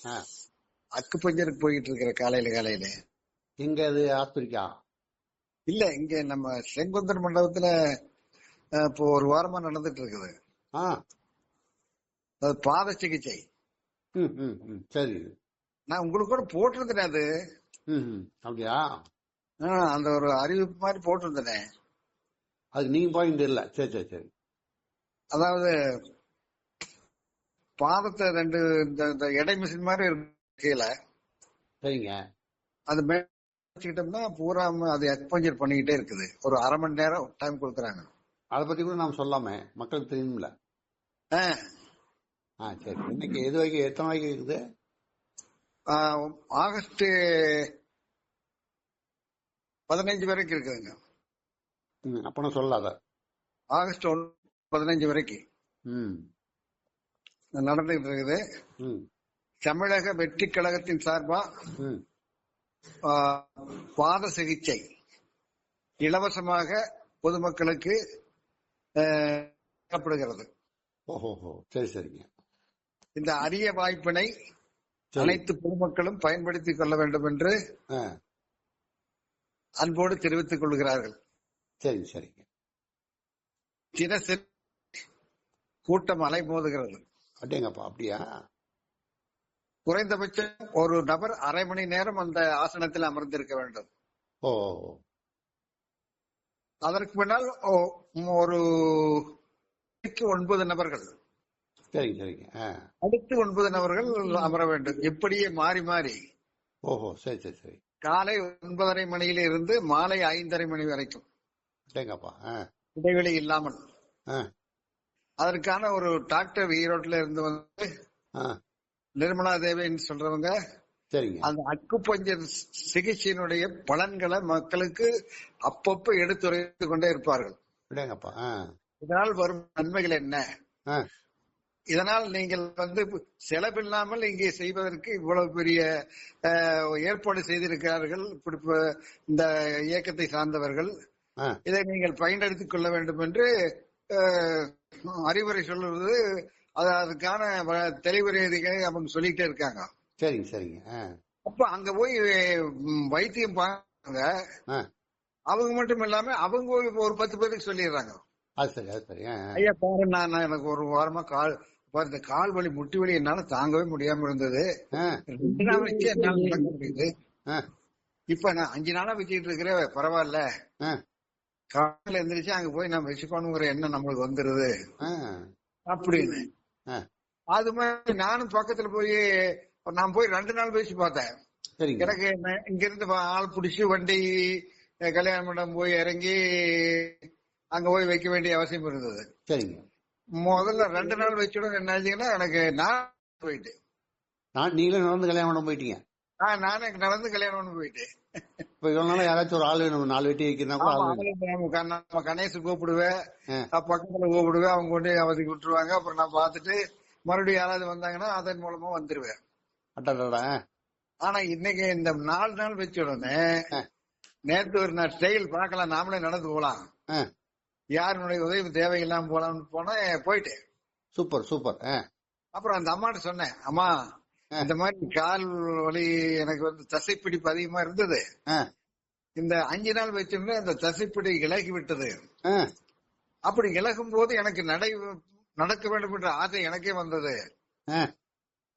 ஆ. அக்கு பஞ்சருக்கு போயிட்டு இருக்கிற காலையில எங்க அது ஆஸ்பத்திரிக்கா? இல்ல, இங்க நம்ம செங்குந்தர் மண்டபத்துல இப்போ ஒரு வாரமா நடந்துட்டு இருக்குது. ஆ. அது பாத சிகிச்சை. ம் ம் ம் சரி. நான் உங்களுக்கு கூட போட்டிருந்தேன் அது. ம் ம் அப்படியா? அந்த ஒரு அறிவிப்பு மாதிரி போட்டிருந்தேன். அதுக்கு நீங்க பாயிண்ட் இல்ல. சரி சரி சரி. அதாவது பாதத்தை ரெண்டு இந்த எடை மிஷின் மாதிரி இருக்கு கீழே. சரிங்க. அது வச்சுக்கிட்டோம்னா பூரா அது எக்ஸ்போஜர் பண்ணிக்கிட்டே இருக்குது. ஒரு அரை மணி நேரம் டைம் கொடுக்குறாங்க. அதை பத்தி கூட நாம் சொல்லாமே, மக்களுக்கு தெரியும்ல. சரி. இன்னைக்கு எது வரைக்கும், எத்தனை வரைக்கும் இருக்குது? ஆகஸ்ட் 15 வரைக்கும் இருக்குதுங்க. அப்ப சொல்லாத. ஆகஸ்ட் 15 வரைக்கும் நடந்துகிட்டு இருக்குது. தமிழக வெற்றி கழகத்தின் சார்பா பாத சிகிச்சை இலவசமாக பொதுமக்களுக்கு வழங்கப்படுகிறது. சரி சரிங்க. இந்த அரிய வாய்ப்பினை அனைத்து பொதுமக்களும் பயன்படுத்திக் கொள்ள வேண்டும் என்று அன்போடு தெரிவித்துக் கொள்கிறார்கள். சரி சரிங்க. தினசரி கூட்டம் அலைமோதுகிறது. அப்படியேங்கப்பா. அப்படியா? குறைந்தபட்சம் ஒரு நபர் அரை மணி நேரம் அந்த ஆசனத்தில் அமர்ந்திருக்க வேண்டும். அதற்கு பின்னால் ஒரு 9 நபர்கள், சரிங்க சரிங்க, அடுத்து 9 நபர்கள் அமர வேண்டும். எப்படியே மாறி மாறி. சரி சரி சரி. காலை 9:30 மணியில இருந்து மாலை 5:30 மணி வரைக்கும் இடைவெளி இல்லாமல். அதற்கான ஒரு டாக்டர் ஈரோட்ல இருந்து வந்து நிர்மலா தேவின்னு சொல்றவங்க அந்த அக்குபஞ்சர் சிகிச்சையினுடைய பலன்களை மக்களுக்கு அப்பப்ப எடுத்துரைத்து கொண்டே இருப்பார்கள். இதனால் வரும் நன்மைகள் என்ன, இதனால் நீங்கள் வந்து செலவில்லாமல் இங்கே செய்வதற்கு இவ்வளவு பெரிய ஏற்பாடு செய்திருக்கிறார்கள் இந்த இயக்கத்தை சார்ந்தவர்கள், இதை நீங்கள் பயன்படுத்திக் கொள்ள வேண்டும் என்று அறிவுரை சொல்லுவது. அதுக்கான தெளிவுரைகளை அவங்க சொல்லிட்டே இருக்காங்க. சரிங்க சரிங்க. அப்ப அங்க போய் வைத்தியம் பாருங்க, அவங்க மட்டும் இல்லாம அவங்க ஒரு 10 பேருக்கு சொல்லிடுறாங்க. ஐயா பாரு, நான் எனக்கு ஒரு வாரமா கால் வலி முட்டி வலி என்னால தாங்கவே முடியாம இருந்தது. 2 நாள் வச்சு என்னால நடக்க முடியுது. இப்ப நான் 5 நாளா வச்சுக்கிட்டு இருக்கிறேன், பரவாயில்ல. காலையில எந்திரிச்சு அங்க போய் நான் வச்சுக்கணுங்கிற எண்ணம் நம்மளுக்கு வந்துருது அப்படின்னு. அது மாதிரி நானும் பக்கத்துல போய் நான் போய் 2 நாள் பேசி பார்த்தேன். எனக்கு இங்க இருந்து ஆள் பிடிச்சி வண்டி கல்யாண மண்டபம் போய் இறங்கி அங்க போய் வைக்க வேண்டிய அவசியம் இருந்தது. முதல்ல 2 நாள் வச்சுடும் என்ன ஆச்சுங்கன்னா எனக்கு நான் போயிட்டு. நீங்களும் நடந்து கல்யாண மண்டபம் போயிட்டீங்க? நானே நடந்து கல்யாணம் பண்ண போயிட்டேன். யாராச்சும் ஒரு ஆள் வேணும், 4 வெட்டி வைக்கிறா. கணேசு கூப்பிடுவேன், பக்கத்துல கூப்பிடுவேன், அவங்க கொண்டு அவதிக்கு விட்டுருவாங்க. அப்புறம் நான் பாத்துட்டு மறுபடியும் யாராவது வந்தாங்கன்னா அதன் மூலமா வந்துருவேன். ஆனா இன்னைக்கு இந்த 4 நாள் வச்ச உடனே நேற்று ஒரு நான் ஸ்டைல் பார்க்கலாம், நாமளே நடந்து போலாம், யாருடைய உதவி தேவையில்லாம போலாம்னு போயிட்டேன். Super super. அப்புறம் அந்த அம்மாட்ட சொன்னேன், அம்மா இந்த மாதிரி கால் வலி எனக்கு வந்து தசைப்பிடிப்பு அதிகமா இருந்தது, இந்த 5 நாள் வச்சிருந்தேன், இந்த தசைப்பிடி இலகி விட்டது. அப்படி இலகும் போது எனக்கு நடக்க வேண்டும் என்ற ஆசை எனக்கே வந்தது.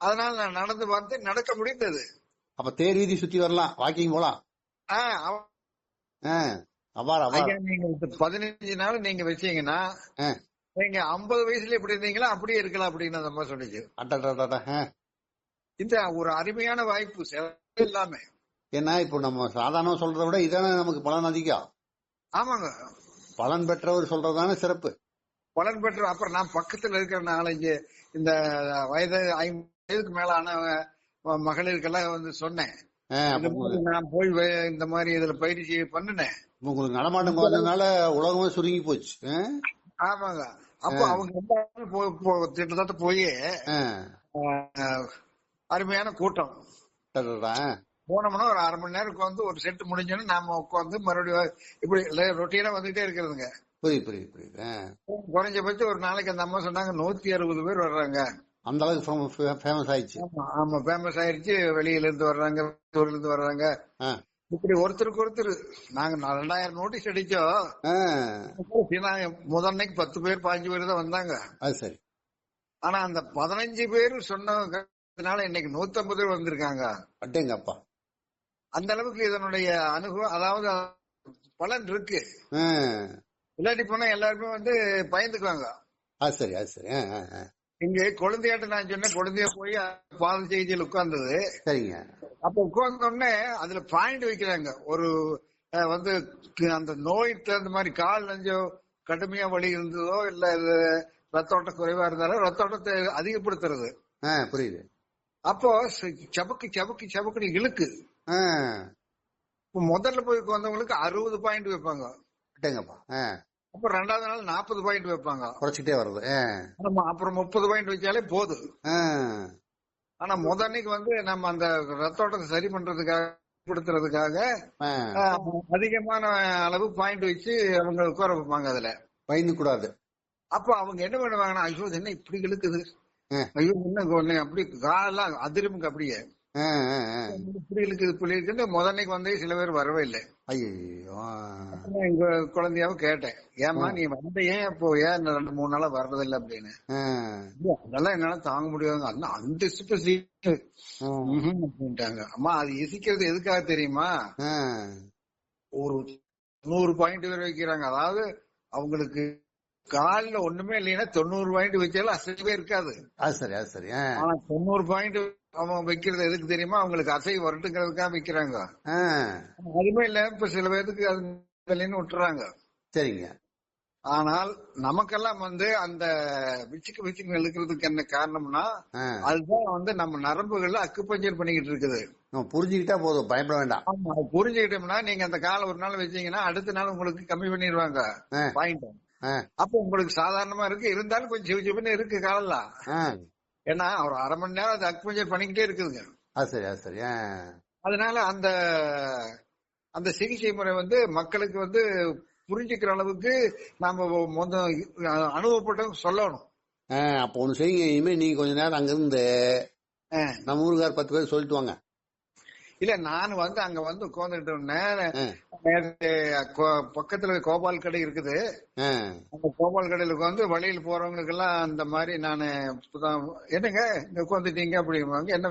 அதனால நான் நடந்து பார்த்து நடக்க முடிந்தது. அப்ப தேர் வீதி சுத்தி வரலாம், வாக்கிங் போலாம். நீங்க 15 நாள் நீங்க வச்சீங்கன்னா நீங்க 50 வயசுல எப்படி இருந்தீங்களா அப்படியே இருக்கலாம் அப்படின்னு அந்த அம்மா சொல்லிச்சு. இந்த ஒரு அருமையான வாய்ப்பு இல்லாம. ஏன்னா இப்போ நம்ம சாதாரண சொல்றதை விட இதான நமக்கு பலன் அதிகம். ஆமாங்க, பலன் பெற்றவர் சொல்றதான சிறப்பு. பலன் பெற்ற. அப்புறம் நான் பக்கத்துல இருக்கிற 4-5 இந்த வயது 50 வயதுக்கு மேலான மகளிருக்கெல்லாம் வந்து சொன்னேன், நான் போய் இந்த மாதிரி இதுல பயிற்சி பண்ணினேன். உங்களுக்கு நடமாட்டம் குறைஞ்சதுனால உலகமே சுருங்கி போச்சு. ஆமாங்க. அப்போ அவங்க கிட்டத்தட்ட போய் அருமையான கூட்டம். போனோம்னா ஒரு அரை மணி நேரம் உட்காந்து ஒரு செட் முடிஞ்சோன்னு நாம உட்காந்து மறுபடியும் இப்படி ரொட்டீனா வந்துட்டே இருக்கிறதுங்க. புரியுது புரியுது புரியுது. குறைஞ்சபட்சம் ஒரு நாளைக்கு அந்த அம்மா சொன்னாங்க 160 பேர் வர்றாங்க. அந்த அளவுக்கு ஃபேமஸ் ஆயிடுச்சு. ஆமா ஃபேமஸ் ஆயிடுச்சு. வெளியில இருந்து வர்றாங்க, ஊர்ல இருந்து வர்றாங்க. இப்படி ஒருத்தருக்கு ஒருத்தர் நாங்க 2000 நோட்டீஸ் அடிச்சோம். முதன்னைக்கு 10 பேர் 15 பேர் தான் வந்தாங்க. அது சரி. ஆனா அந்த 15 பேர் சொன்னதுனால இன்னைக்கு 150 பேர் வந்திருக்காங்க. அட்டேங்கப்பா. அந்த அளவுக்கு இதனுடைய அனுபவம், அதாவது பலன் இருக்கு. இல்லாட்டி போனா எல்லாருமே வந்து பயந்துக்குவாங்க. அது சரி, அது சரி. இங்க குழந்தையாட்ட நான் சொன்னேன், குழந்தைய போய் பாத செய்தியில் உட்கார்ந்தது. சரிங்க. அப்ப உட்கார்ந்த உடனே அதுல பாயிண்ட் வைக்கிறாங்க. ஒரு வந்து அந்த நோய் தகுந்த மாதிரி கால் நெஞ்சோ கடுமையா வலி இருந்ததோ இல்ல ரத்த ஓட்டம் குறைவா இருந்தாலும் ரத்த ஓட்டத்தை அதிகப்படுத்துறது. புரியுது. அப்போ சபக்கு சபக்கு சபக்குன்னு இழுக்கு. முதல்ல போய் வந்தவங்களுக்கு 60 பாயிண்ட் வைப்பாங்க. அப்ப 2வது நாள் 40 பாயிண்ட் வைப்பாங்க. குறைச்சிட்டே வருது. அப்புறம் 30 பாயிண்ட் வச்சாலே போதும். ஆனா அன்னைக்கு வந்து நம்ம அந்த ரத்தோட்டத்தை சரி பண்றதுக்காக அதிகமான அளவு பாயிண்ட் வச்சு அவங்க உட்கார வைப்பாங்க. அதுல பயந்து கூடாது. அப்ப அவங்க என்ன பண்ணுவாங்கன்னா, ஐயோ என்ன இப்படி இழுக்குது, ஐயோ என்ன அப்படி காலெல்லாம் அதிருமுங்க, அப்படியே இப்படி இழுக்குது முதன்னைக்கு வந்து சில பேர் வரவே இல்லை. எங்க குழந்தையாவும் கேட்டேன், ஏமா நீ வந்த ஏன் இப்போ ஏன் 2-3 நாளா வர்றதில்லை அப்படின்னு. அதெல்லாம் என்னால தாங்க முடியாது, அந்த அப்படின்ட்டாங்க. அம்மா அது இசிக்கிறது எதுக்காக தெரியுமா? ஒரு 100 பாயிண்ட் வரை வைக்கிறாங்க. அதாவது அவங்களுக்கு காலில் ஒண்ணுமே இல்லைன்னா 90 பாயிண்ட் வச்சாலும் அசைவே இருக்காது. ஆனா 90 பாயிண்ட் அவங்க வைக்கிறது எதுக்கு தெரியுமா? அவங்களுக்கு அசை வரட்டுங்கிறதுக்காக வைக்கிறாங்க. அதுமே இல்ல இப்ப சில பேருக்கு அது விட்டுறாங்க. சரிங்க. ஆனால் நமக்கெல்லாம் வந்து அந்த விச்சுக்கு இழுக்கிறதுக்கு என்ன காரணம்னா, அதுதான் வந்து நம்ம நரம்புகள்ல அக்குபஞ்சர் பண்ணிக்கிட்டு இருக்குது. புரிஞ்சுக்கிட்டா போதும், பயப்பட வேண்டாம். ஆமா, புரிஞ்சுக்கிட்டோம்னா நீங்க அந்த காலை ஒரு நாள் வச்சீங்கன்னா அடுத்த நாள் உங்களுக்கு கம்மி பண்ணிடுவாங்க பாயிண்ட். அப்ப உங்களுக்கு சாதாரணமா இருக்கு, இருந்தாலும் கொஞ்சம் சிவச்சிவன்னு இருக்கு காலெல்லாம். ஏன்னா ஒரு 1/2 மணி நேரம் அது அக்குபஞ்சர் பண்ணிக்கிட்டே இருக்குதுங்க. அதனால அந்த சிகிச்சை முறை வந்து மக்களுக்கு வந்து புரிஞ்சுக்கிற அளவுக்கு நாம அனுபவப்பட்டவங்க சொல்லணும். அப்ப ஒண்ணு செய்யுங்க, இனிமே நீங்க கொஞ்ச நேரம் அங்க இருந்து நம்ம ஊருக்கார் 10 பேர் சொல்லிட்டு வாங்க. இல்ல நான் வந்து அங்க வந்து உட்கார்ந்துட்டு பக்கத்துல கோபால் கடை இருக்குது. அந்த கோபால் கடையில உட்காந்து வழியில போறவங்களுக்கு எல்லாம் அந்த மாதிரி நானு என்னங்க இங்க உட்காந்துட்டீங்க அப்படிங்குவாங்க, என்ன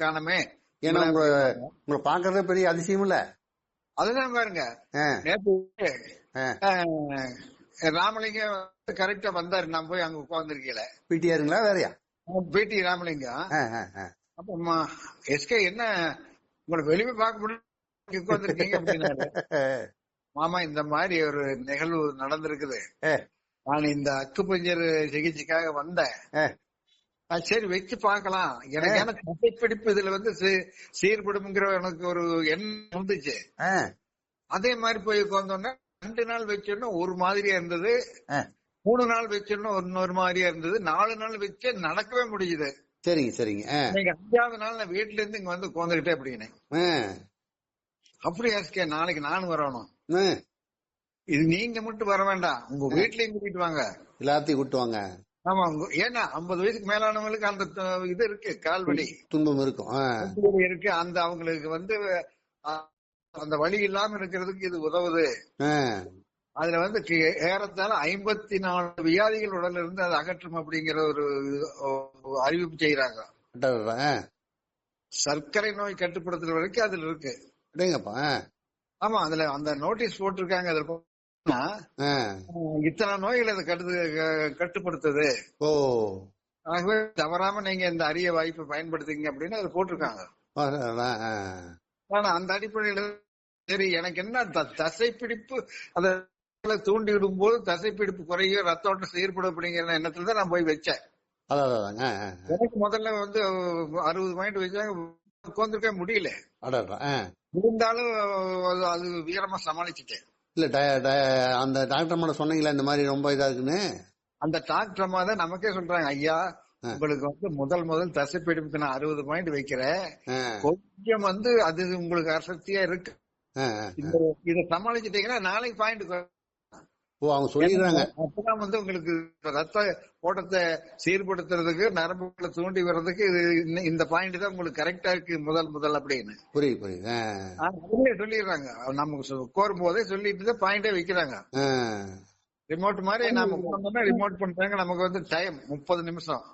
காணமே. ஏன்னா உங்களை பாக்குறதே பெரிய அதிசயம் இல்ல. அதுதான் பாருங்க, நேற்று ராமலிங்கம் கரெக்டா வந்தாரு, நான் போய் அங்க உட்கார்ந்துருக்கீல. பிடிஆருங்களா வேறையா? பிடி ராமலிங்கம். அப்ப எஸ்கே என்ன உங்களை வெளியே பார்க்க முடியும் உட்கார்ந்துருக்கீங்க அப்படின்னாரு. மாமா இந்த மாதிரி ஒரு நிகழ்வு நடந்திருக்குது, நான் இந்த அக்குபஞ்சர் சிகிச்சைக்காக வந்தேன், சரி வச்சு பாக்கலாம், எனக்கு ஏன்னா தசைப்பிடிப்பு இதுல வந்து சீர்படும்ங்கிற எனக்கு ஒரு எண்ணம் இருந்துச்சு. அதே மாதிரி போய் உட்கார்ந்தோன்னா 2 நாள் வச்சோன்னா ஒரு மாதிரியா இருந்தது, 3 நாள் வச்சோன்னா இன்னொரு மாதிரியா இருந்தது, 4 நாள் வச்சு நடக்கவே முடியுது. சரிங்க சரிங்க. 5வது நாள் நான் வீட்டுல இருந்து இங்க வந்து உட்காந்துக்கிட்டே அப்படின்னு. அப்படியே நாளைக்கு நானும் வரணும். இது நீங்க மட்டும் வர வேண்டாம், உங்க வீட்லயும் கூட்டிட்டு வாங்க, எல்லாத்தையும் கூட்டு வாங்க. ஆமா, ஏன்னா 50 வயசுக்கு மேலானவங்களுக்கு அந்த இது இருக்கு, கால்வலி துன்பம் இருக்கும் இருக்கு. அந்த அவங்களுக்கு வந்து அந்த வலி இல்லாம இருக்கிறதுக்கு இது உதவுது. அதுல வந்து ஏறத்தாழ 54 வியாதிகள் உடல்ல இருந்து அதை அகற்றும் அப்படிங்கிற ஒரு அறிவிப்பு செய்யறாங்க. சர்க்கரை நோய் கட்டுப்படுத்துற வரைக்கும் அதுல இருக்கு. ஆமா, அதுல அந்த நோட்டீஸ் போட்டிருக்காங்க. அதுல இத்தனை நோய்கள் அதை கட்டுப்படுத்துது. ஆகவே தவறாம நீங்க இந்த அரிய வாய்ப்பை பயன்படுத்திங்க அப்படின்னு அதை போட்டிருக்காங்க. ஆனா அந்த அடிப்படையில சரி எனக்கு என்ன தசைப்பிடிப்பு அதை தூண்டி விடும் போது தசைப்பிடிப்பு குறைய ரத்த ஓட்டம் செயற்படும் அப்படிங்கிற எண்ணத்துல தான் நான் போய் வச்சேன். எனக்கு முதல்ல வந்து 60 பாயிண்ட் வச்சாங்க, உட்காந்துருக்க முடியல. இருந்தாலும் அது வீரமா சமாளிச்சுட்டேன். இல்ல அந்த டாக்டர் அம்மா சொன்னீங்களா இந்த மாதிரி ரொம்ப இதா இருக்குன்னு? அந்த டாக்டர் அம்மா தான் நமக்கே சொல்றாங்க, ஐயா உங்களுக்கு வந்து முதல் தசைப்பிடிப்புக்கு நான் 60 பாயிண்ட் வைக்கிறேன், கொஞ்சம் வந்து அது உங்களுக்கு அசக்தியா இருக்கு, இதை சமாளிச்சுட்டீங்கன்னா நாளைக்கு பாயிண்ட். அவங்க சொல்லிடுறாங்க. அப்பதான் வந்து உங்களுக்கு ரத்த ஓட்டத்தை சீர்படுத்துறதுக்கு, நரம்புகளை தூண்டி வர்றதுக்கு இந்த பாயிண்ட் தான் உங்களுக்கு கரெக்டா இருக்கு முதல் அப்படின்னு. புரியுது. சொல்லிடுறாங்க. நமக்கு கோரும் போதே சொல்லிட்டு பாயிண்டே வைக்கிறாங்க. ரிமோட் மாதிரி நாம ரிமோட் பண்றாங்க. நமக்கு வந்து டைம் 30 நிமிஷம்,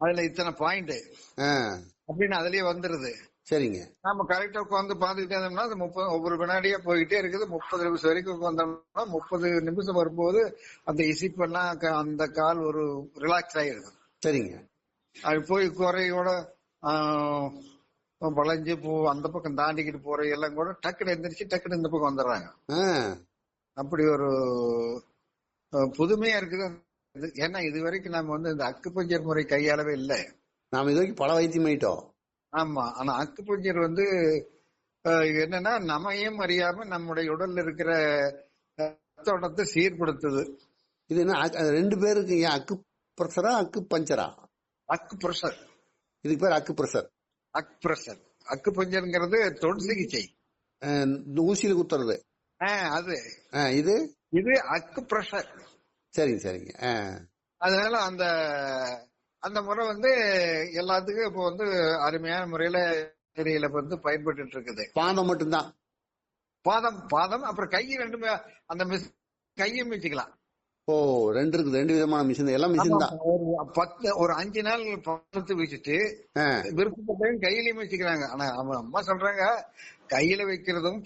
அதுல இத்தனை பாயிண்ட் அப்படின்னு அதுலயே வந்துருது. சரிங்க. நாம கரெக்டா உட்காந்து பாத்துக்கிட்டே இருந்தோம்னா அது 30 ஒவ்வொரு வினாடியா போயிட்டே இருக்குது. 30 நிமிஷம் வரைக்கும் உட்காந்தோம்னா 30 நிமிஷம் வரும்போது அந்த இசிப்பெல்லாம் அந்த கால் ஒரு ரிலாக்ஸ் ஆயிருது. சரிங்க. அது போய் குறையோட வளைஞ்சு அந்த பக்கம் தாண்டிக்கிட்டு போற எல்லாம் கூட டக்குனு எந்திரிச்சு டக்குனு இந்த பக்கம் வந்துடுறாங்க. அப்படி ஒரு புதுமையா இருக்குது. ஏன்னா இது வரைக்கும் நாம வந்து இந்த அக்குபஞ்சர் முறை கையாளவே இல்லை. நாம இது வரைக்கும் பல வைத்தியம் ஆயிட்டோம். ஆமா. ஆனா அக்குபஞ்சர் வந்து என்னன்னா நம்மையும் அறியாம நம்முடைய உடல்ல இருக்கிற ரத்தோட்டத்தை சீர்படுத்துது. இது என்ன 2 பேருக்கு அக்கு பிரஷரா அக்கு பஞ்சரா? அக்கு பிரஷர். இதுக்கு பேர் அக்கு பிரஷர். அக்கு பிரஷர். அக்கு பஞ்சர்ங்கிறது தொடு சிகிச்சை, ஊசியில குத்துறது. அது இது இது அக்கு பிரஷர். சரிங்க. அதனால அந்த அந்த முறை வந்து எல்லாத்துக்கும் இப்போ வந்து அருமையான முறையில ஏரியில வந்து பயன்பட்டு இருக்குது. பாதம் மட்டும்தான். பாதம் அப்புறம் கை ரெண்டுமே அந்த கையும் வச்சுக்கலாம். ஓ, 2 இருக்குது. 2 விதமான மிஷின். எல்லாம் மிஷின் தான். ஒரு 5 நாள் பாதத்தை வச்சுட்டு விருப்பப்பட்டவங்க கையிலயும் வச்சுக்கிறாங்க. ஆனா அம்மா சொல்றாங்க கையில வைக்கிறதும்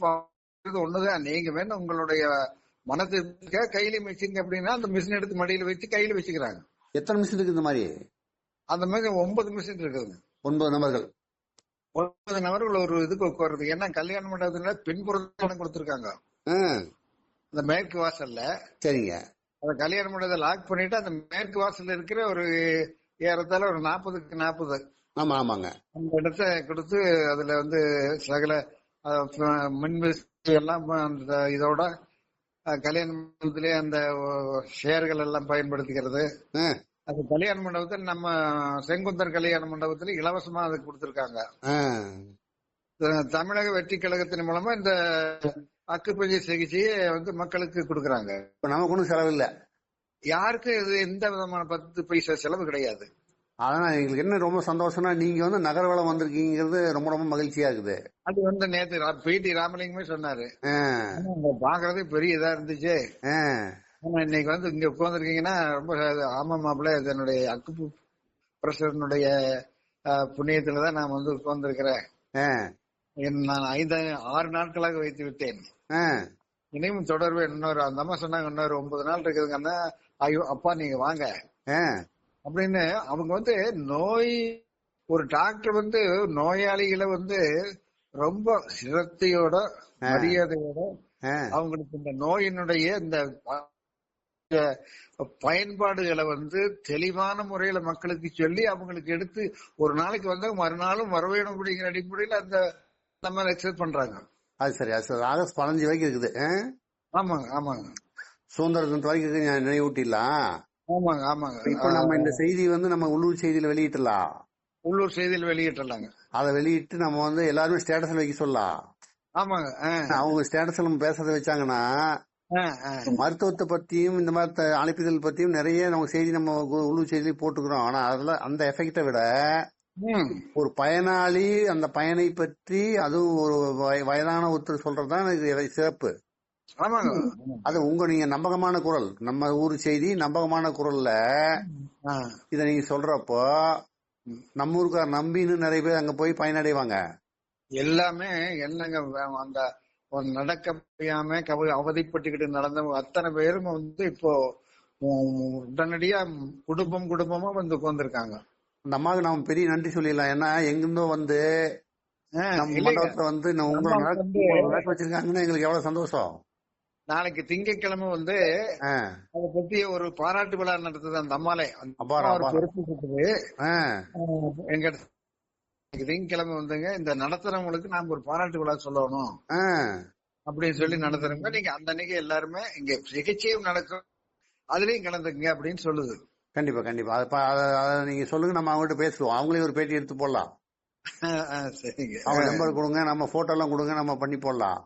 ஒண்ணுதான். நீங்க வேணும் உங்களுடைய மனத்துக்கு கையிலயும் வச்சுங்க அப்படின்னா அந்த மிஷின் எடுத்து மடியில வச்சு கையில வச்சுக்கிறாங்க. எத்தனை மிஷின் இருக்கு இந்த மாதிரி? அந்த மாதிரி 9 மிஷின் இருக்குதுங்க. 9 நபர்கள். 9 நபர்கள் ஒரு இதுக்கு உட்காருது. ஏன்னா கல்யாண மண்டபத்துல பின்புறம் கொடுத்திருக்காங்க அந்த மேற்கு வாசல்ல. சரிங்க. அந்த கல்யாண மண்டபத்தை லாக் பண்ணிட்டு அந்த மேற்கு வாசல்ல இருக்கிற ஒரு ஏறத்தால ஒரு 40க்கு 40 ஆமாங்க அந்த இடத்த கொடுத்து அதுல வந்து சகல மின்விசி எல்லாம் அந்த இதோட கல்யாண மண்டபத்திலே அந்த ஷேர்கள் எல்லாம் பயன்படுத்திக்கிறது. அது கல்யாண மண்டபத்தில் நம்ம செங்குந்தர் கல்யாண மண்டபத்துல இலவசமா அது கொடுத்திருக்காங்க. தமிழக வெற்றி கழகத்தின் மூலமா இந்த அக்குப்பஞ்சர் சிகிச்சையை வந்து மக்களுக்கு கொடுக்கறாங்க. நமக்கு ஒன்றும் செலவு இல்ல. யாருக்கும் இது எந்த விதமான 10 பைசா செலவு கிடையாது. ஆனா எங்களுக்கு என்ன ரொம்ப சந்தோஷம்னா நீங்க வந்து நகர்வலம் வந்திருக்கீங்கிறது ரொம்ப ரொம்ப மகிழ்ச்சியா இருக்குது. அது வந்து நேத்து பிடி ராமலிங்கமே சொன்னாரு. பாக்குறதே பெரிய இதா இருந்துச்சு. இன்னைக்கு வந்து இங்க உட்கார்ந்துருக்கீங்கன்னா ரொம்ப ஆமா மாப்பிள்ள இதனுடைய அக்கு பிரஷனுடைய புண்ணியத்துலதான் நான் வந்து உட்கார்ந்துருக்கிறேன். நான் 6 நாட்களாக வைத்து விட்டேன். இனியும் தொடர்பு இன்னொரு அந்த அம்மா சொன்னாங்க இன்னொரு 9 நாள் இருக்குதுங்கன்னா ஐயோ அப்பா நீங்க வாங்க அப்படின்னு. அவங்க வந்து ஒரு டாக்டர் வந்து நோயாளிகளை வந்து ரொம்ப சிரத்தையோட மரியாதையோட அவங்களுக்கு இந்த நோயினுடைய இந்த பயன்பாடுகளை வந்து தெளிவான முறையில மக்களுக்கு சொல்லி அவங்களுக்கு எடுத்து ஒரு நாளைக்கு வந்து மறுநாளும் வர வேணும் அப்படிங்கிற அடிப்படையில அந்த நம்ம எக்ஸசைஸ் பண்றாங்க. அது சரி. ஆகஸ்ட் 15 வரைக்கும் இருக்குது. ஆமாங்க சுதந்திர தினத்து வரைக்கும் நினைவூட்டிடலாம். ஆமாங்க. இப்ப நம்ம இந்த செய்தி வந்து நம்ம உள்ளூர் செய்தியில வெளியிட்டலாம். உள்ளூர் செய்தியில் வெளியிட்டலாங்க. அதை வெளியிட்டு நம்ம வந்து எல்லாருமே ஸ்டேட்டஸ்ல வைக்க சொல்லலாம். ஆமாங்க. அவங்க ஸ்டேட்டஸ்ல நம்ம பேசுறத வச்சாங்கன்னா மருத்துவத்தை பத்தியும் இந்த மாதிரி அழைப்புதல் பத்தியும் நிறைய நம்ம செய்தி நம்ம உள்ளூர் செய்தியில போட்டுக்கிறோம். ஆனா அதுல அந்த எஃபெக்டை விட ஒரு பயனாளி அந்த பயனை பற்றி அதுவும் ஒரு வயதான ஒருத்தர் சொல்றதுதான் எனக்கு சிறப்பு. அது நீங்க நம்பகமான குரல், நம்ம ஊர் செய்தி நம்பகமான குரல்ல இத நீங்க சொல்றப்போ நம்ம ஊருக்கார் நம்பின்னு நிறைய பேர் அங்க போய் பயனடைவாங்க. எல்லாமே என்னங்க அந்த நடக்க முடியாம அவதிப்பட்டுக்கிட்டு நடந்தவங்க அத்தனை பேரும் வந்து இப்போ உடனடியா குடும்பமா வந்து உட்கார்ந்துருக்காங்க. அந்த அம்மாவுக்கு நாம பெரிய நன்றி சொல்லிடலாம். ஏன்னா எங்கிருந்தோ வந்து நம்ம மண்டபத்துல வந்து உங்களை நடக்க வச்சிருக்காங்கன்னு எங்களுக்கு எவ்வளவு சந்தோஷம். நாளைக்கு திங்கட்கிழமை வந்து அதை பத்தி ஒரு பாராட்டு விழா நடத்துது அந்த அம்மாலே பொறுப்பு. எங்க திங்கட்கிழமை வந்துங்க இந்த நடத்துறவங்களுக்கு நாம ஒரு பாராட்டு விழா சொல்லணும் அப்படின்னு சொல்லி நடத்துறவங்க நீங்க அந்த அன்னைக்கு எல்லாருமே இங்க சிகிச்சையும் நடக்கும் அதுலயும் கலந்துங்க அப்படின்னு சொல்லுது. கண்டிப்பா அத நீங்க சொல்லுங்க, நம்ம அவங்ககிட்ட பேசுவோம். அவங்களே ஒரு பேட்டி எடுத்து போடலாம். சரிங்க. அவங்க நம்பர் கொடுங்க, நம்ம போட்டோ எல்லாம் கொடுங்க, நம்ம பண்ணி போடலாம்.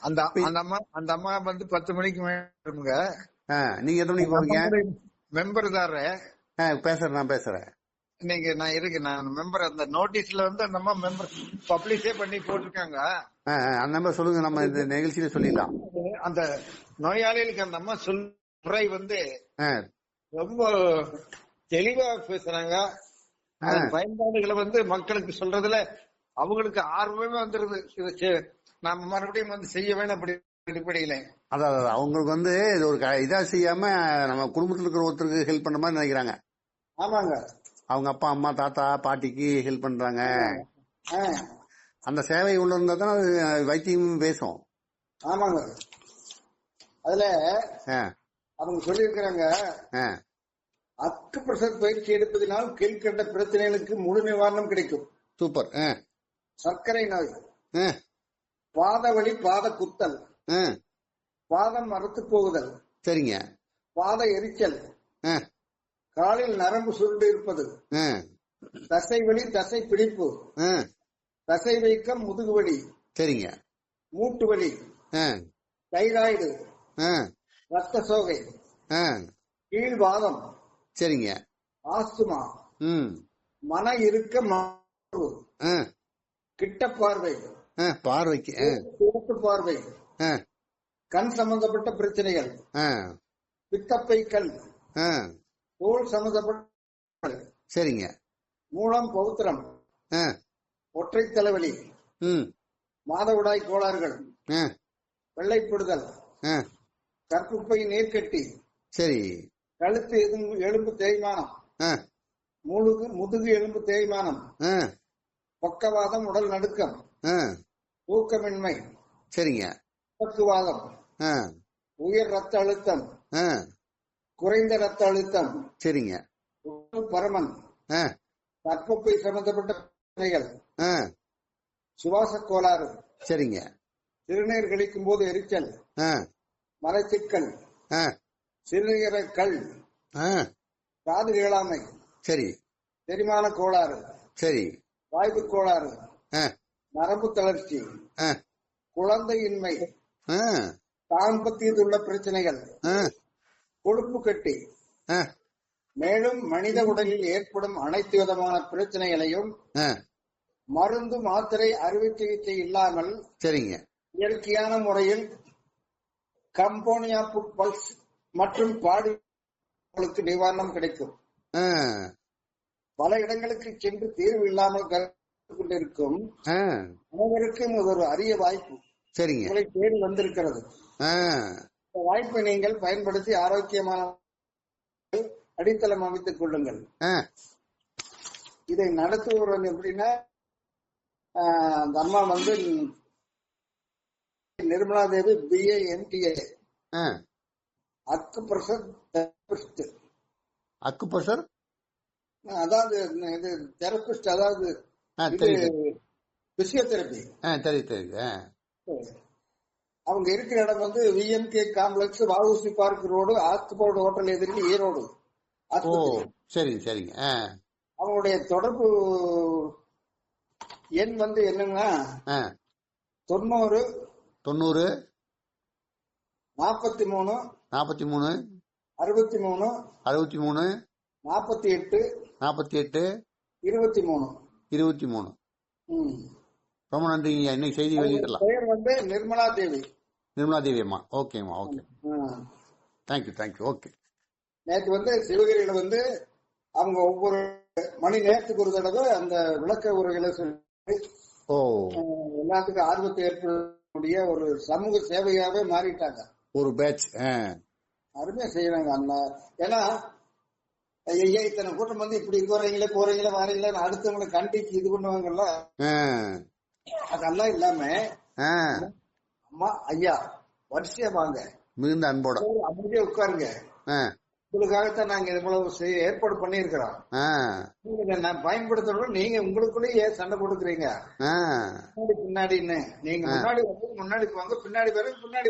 அந்த அந்த அம்மா வந்து 10 மணிக்கு மேலுங்க. நீங்க எத்தனை மணிக்கு போவீங்க? மெம்பர் தாரு பேசுறேன், நான் பேசுறேன். நீங்க நான் இருக்கு, நான் மெம்பர். அந்த நோட்டீஸ்ல வந்து அந்த அம்மா மெம்பர் பப்ளிஷே பண்ணி போட்டிருக்காங்க. அந்த நம்பர் சொல்லுங்க, நம்ம இந்த நிகழ்ச்சியில சொல்லிடலாம். அந்த நோயாளிகளுக்கு அந்த அம்மா முறை வந்து ரொம்ப தெளிவா பேசுறாங்க. பயன்பாடுகளை வந்து மக்களுக்கு சொல்றதுல அவங்களுக்கு ஆர்வமே வந்துருது. நாம மறுபடியும் வந்து செய்ய வேணும் அப்படி அடிப்படையில. அதான் அவங்களுக்கு வந்து இது ஒரு இதா செய்யாம நம்ம குடும்பத்தில் இருக்கிற ஒருத்தருக்கு ஹெல்ப் பண்ண மாதிரி நினைக்கிறாங்க. ஆமாங்க. அவங்க அப்பா அம்மா தாத்தா பாட்டிக்கு ஹெல்ப் பண்றாங்க. அந்த சேவை உள்ள இருந்தா தான் வைத்தியமும் பேசும். ஆமாங்க. அதுல அவங்க சொல்லி இருக்கிறாங்க, அக்குப்ரெஷர் பயிற்சி எடுப்பதனால் கீழ்கண்ட பிரச்சனைகளுக்கு முழு நிவாரணம் கிடைக்கும். சூப்பர். சர்க்கரை நோய், பாத வலி, பாத குத்தல், பாதம் மரத்து போகுதல், சரிங்க, பாத எரிச்சல், காலில் நரம்பு சுருண்டு இருப்பது, தசை வலி, தசை பிடிப்பு, தசை வீக்கம், முதுகு வலி, சரிங்க, மூட்டு வலி, தைராய்டு, ரத்த சோகை, கீழ்வாதம், சரிங்க, ஆஸ்துமா, மன இருக்க, கிட்ட பார்வை, பார்வைக்கு பார்வை, கண் சம்பந்தப்பட்ட பிரச்சனைகள், பித்தப்பை கல், தோல் சம்பந்தப்பட்ட, சரிங்க, மூலம் பௌத்திரம், ஒற்றை தலைவலி, மாதவிடாய் கோளாறுகள், வெள்ளைப்படுதல், கற்புப்பை நீர்க்கட்டி, சரி, கழுத்து எலும்பு தேய்மானம், முதுகு எலும்பு தேய்மானம், பக்கவாதம், உடல் நடுக்கம், தூக்கமின்மை, சரிங்க, பக்குவாதம், உயர் ரத்த அழுத்தம், குறைந்த ரத்த அழுத்தம், சரிங்க, பரமன், கற்பப்பை சம்பந்தப்பட்ட பிரச்சனைகள், சுவாச கோளாறு, சரிங்க, சிறுநீர் கழிக்கும் போது எரிச்சல், மலச்சிக்கல், சிறுநீர கல், காது கேளாமை, சரி, செரிமான கோளாறு, சரி, வாய்ப்பு கோளாறு, நரம்பு தளர்ச்சி, குழந்தையின்மை, தாம்பத்தியத்தில் உள்ள பிரச்சனைகள், கொழுப்பு கட்டி, மேலும் மனித உடலில் ஏற்படும் அனைத்து விதமான பிரச்சனைகளையும் மருந்து மாத்திரை அறுவை சிகிச்சை இல்லாமல், சரிங்க, இயற்கையான முறையில் கம்போனியா புட் பல்ஸ் மற்றும் பாடுகளுக்கு நிவாரணம் கிடைக்கும். பல இடங்களுக்கு சென்று தீர்வு இல்லாமல் கொண்டிருக்கும் அனைவருக்கும் ஒரு அரிய வாய்ப்பு, சரிங்க, உங்களை தேடி வந்திருக்கிறது. இந்த வாய்ப்பை நீங்கள் பயன்படுத்தி ஆரோக்கியமான அடித்தளம் அமைத்துக் கொள்ளுங்கள். இதை நடத்துவது எப்படின்னா, அந்த அம்மா வந்து Nirmala Devi BA MTA acupressure therapist. Acupressure அதாவது இது தெரபிஸ்ட், அதாவது பிசியோதெரபி. அவங்க இருக்கிற இடம் வந்து VMK complex, VOC park road, ஆஸ்போர்ட் ஹோட்டல் எதிரில், ஈரோடு. சரிங்க, சரிங்க. அவங்களுடைய தொடர்பு எண் வந்து என்னன்னா 90 43 63 63 63 63 48 48 23 23. ரொம்ப நன்றிங்க. இன்னைக்கு செய்தி வெளியிடலாம். பெயர் வந்து நிர்மலா தேவி. நிர்மலா தேவி அம்மா. ஓகேம்மா, ஓகே, தேங்க்யூ, தேங்க்யூ. ஓகே. நேற்று வந்து சிவகிரியில வந்து அவங்க ஒவ்வொரு மணி நேரத்துக்கு ஒரு தடவை அந்த விளக்க உரைகளை சொல்லி எல்லாத்துக்கும் ஆர்வத்தை ஏற்படக்கூடிய ஒரு சமூக சேவையாவே மாறிட்டாங்க. ஒரு பேட்ச் அருமையா செய்யறாங்க. அந்த ஏன்னா ஐயா இத்தனை கூட்டம் வந்து இப்படி போறீங்களே வரீங்களே அடுத்தவங்களை கண்டிச்சு இது பண்ணுவாங்கல்ல, அதெல்லாம் இல்லாம அம்மா ஐயா வரிசையா வாங்க, மிகுந்த அன்போட அமைதியா உட்காருங்க, உங்களுக்காகத்தான் நாங்க இவ்வளவு ஏற்பாடு பண்ணிருக்கிறோம், நான் பயன்படுத்தணும், நீங்க உங்களுக்குள்ளேயே சண்டை கொடுக்குறீங்க பின்னாடின்னு. நீங்க முன்னாடி வந்து முன்னாடி போங்க, பின்னாடி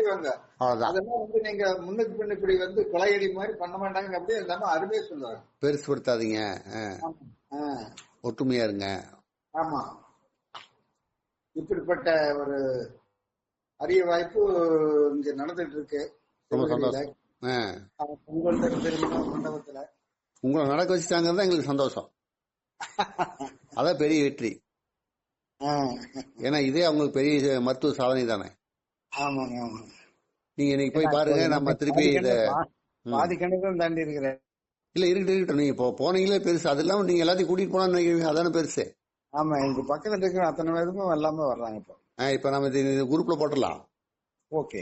வாங்க, அதெல்லாம் வந்து நீங்க முன்னுக்கு பின்ன இப்படி வந்து கொலையடி மாதிரி பண்ண மாட்டாங்க. அப்படியே இல்லாம அருமையா சொல்லுவாங்க. பெருசுபடுத்தாதீங்க, ஒற்றுமையா இருங்க. ஆமா, இப்படிப்பட்ட ஒரு அரிய வாய்ப்பு இங்க நடந்துட்டு இருக்கு. ரொம்ப சந்தோஷம். பொங்கல் மண்டபத்துல உங்களை நடக்க வச்சுட்டாங்க எங்களுக்கு சந்தோஷம். அதான் பெரிய வெற்றி. ஏன்னா இதே அவங்களுக்கு பெரிய மருத்துவ சாதனை தானே. ஆமாங்க ஆமா. நீங்க இன்னைக்கு போய் பாருங்க. நம்ம திருப்பி பாதி கணக்கு தாண்டி இருக்கிறேன். இல்ல இருக்கட்டும் நீங்க இப்போ போனீங்களே பெருசு. அது இல்லாம நீங்க எல்லாத்தையும் கூட்டிட்டு போனான்னு நினைக்கிறீங்க, அதான பெருசு. ஆமா எங்க பக்கத்துல இருக்கிற அத்தனை பேருக்கும் எல்லாமே வர்றாங்க இப்போ. இப்ப நம்ம குரூப்ல போட்டுடலாம். ஓகே.